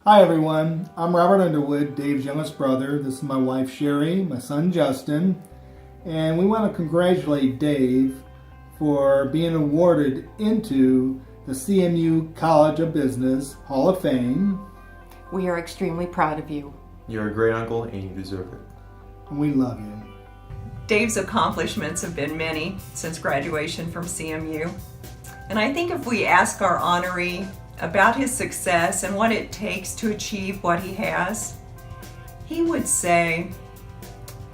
Hi everyone, I'm Robert Underwood, Dave's youngest brother. This is my wife Sheri, my son Justin, and we want to congratulate Dave for being awarded into the CMU College of Business Hall of Fame. We are extremely proud of you. You're a great uncle and you deserve it. And we love you. Dave's accomplishments have been many since graduation from CMU. And I think if we ask our honoree about his success and what it takes to achieve what he has, he would say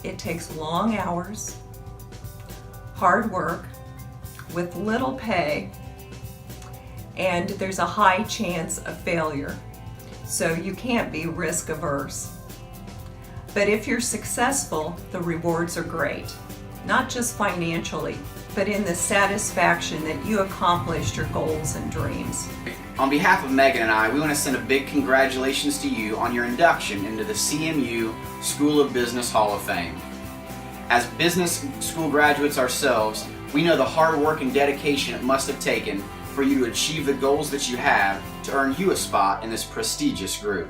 it takes long hours, hard work, with little pay, and there's a high chance of failure. So you can't be risk averse. But if you're successful, the rewards are great, not just financially, but in the satisfaction that you accomplished your goals and dreams. On behalf of Megan and I, we want to send a big congratulations to you on your induction into the CMU School of Business Hall of Fame. As business school graduates ourselves, we know the hard work and dedication it must have taken for you to achieve the goals that you have to earn you a spot in this prestigious group.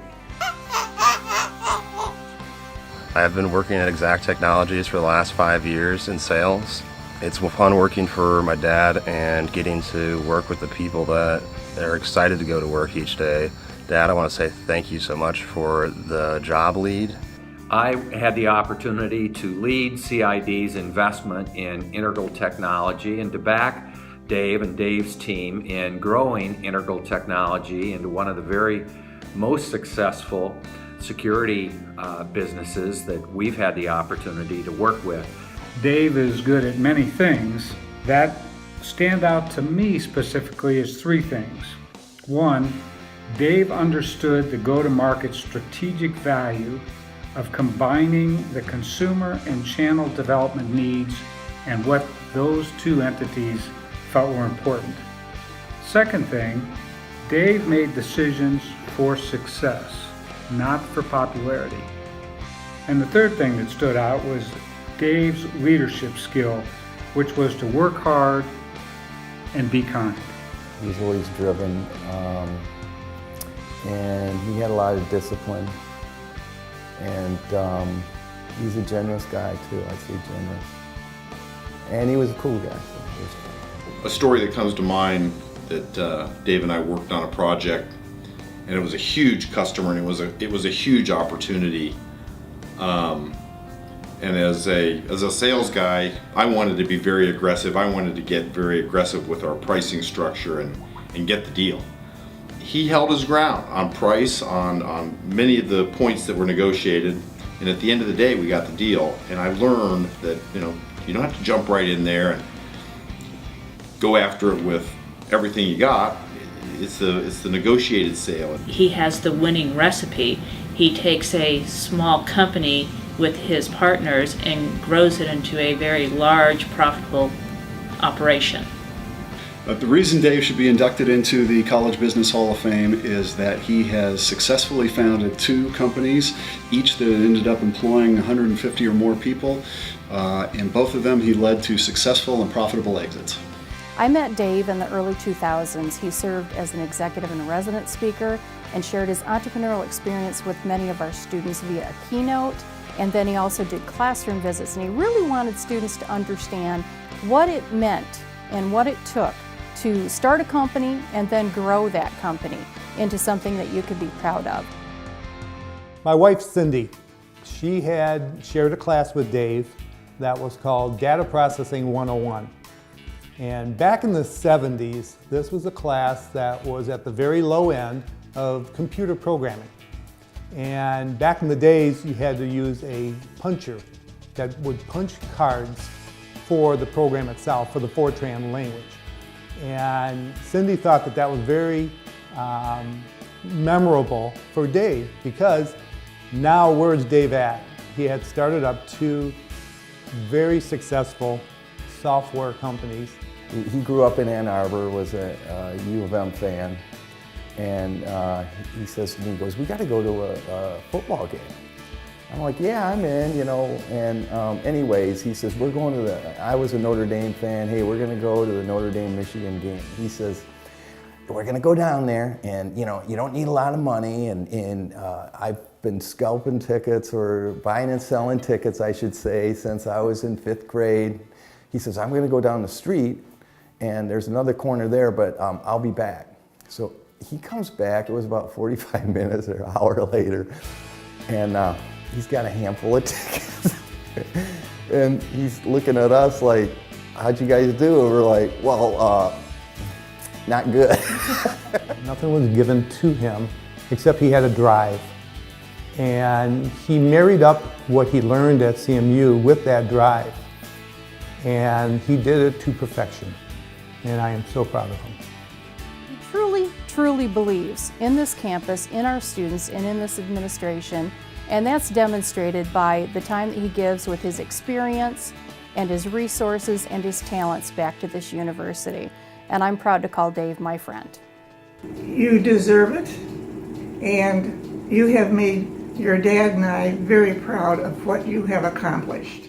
I've been working at Exact Technologies for the last 5 years in sales. It's fun working for my dad and getting to work with the people that are excited to go to work each day. Dad, I want to say thank you so much for the job lead. I had the opportunity to lead CID's investment in Integral Technology and to back Dave and Dave's team in growing Integral Technology into one of the very most successful security businesses that we've had the opportunity to work with. Dave is good at many things. That stand out to me specifically as three things. One, Dave understood the go-to-market strategic value of combining the consumer and channel development needs and what those two entities felt were important. Second thing, Dave made decisions for success, not for popularity. And the third thing that stood out was Dave's leadership skill, which was to work hard and be kind. He's always driven, and he had a lot of discipline. And he's a generous guy too, I'd say generous. And he was a cool guy. So a story that comes to mind that Dave and I worked on a project, and it was a huge customer, and it was a huge opportunity. And as a sales guy, I wanted to be very aggressive. I wanted to get very aggressive with our pricing structure and get the deal. He held his ground on price, on many of the points that were negotiated, and at the end of the day, we got the deal. And I learned that you don't have to jump right in there and go after it with everything you got. It's the negotiated sale. He has the winning recipe. He takes a small company with his partners and grows it into a very large, profitable operation. The reason Dave should be inducted into the College Business Hall of Fame is that he has successfully founded 2 companies, each that ended up employing 150 or more people. In both of them, he led to successful and profitable exits. I met Dave in the early 2000s. He served as an executive and resident speaker and shared his entrepreneurial experience with many of our students via a keynote. And then he also did classroom visits, and he really wanted students to understand what it meant and what it took to start a company and then grow that company into something that you could be proud of. My wife Cindy, she had shared a class with Dave that was called Data Processing 101. And back in the 70s, this was a class that was at the very low end of computer programming. And back in the days, you had to use a puncher that would punch cards for the program itself, for the Fortran language. And Cindy thought that that was very memorable for Dave, because now where's Dave at? He had started up 2 very successful software companies. he grew up in Ann Arbor, was a U of M fan, and he says to me, he goes, "We got to go to a football game." I'm like, "Yeah, I'm in, you know." And anyways, he says, "We're going to I was a Notre Dame fan. Hey, we're going to go to the Notre Dame-Michigan game." He says, we're going to go down there, and you know, you don't need a lot of money, and I've been scalping tickets, or buying and selling tickets, I should say, since I was in 5th grade. He says, I'm going to go down the street, and there's another corner there, but I'll be back. So he comes back. It was about 45 minutes or an hour later, and he's got a handful of tickets. And he's looking at us like, how'd you guys do? And we're like, well, not good. Nothing was given to him except he had a drive. And he married up what he learned at CMU with that drive. And he did it to perfection. And I am so proud of him. He truly, truly believes in this campus, in our students, and in this administration. And that's demonstrated by the time that he gives with his experience and his resources and his talents back to this university. And I'm proud to call Dave my friend. You deserve it, and you have made your dad and I very proud of what you have accomplished.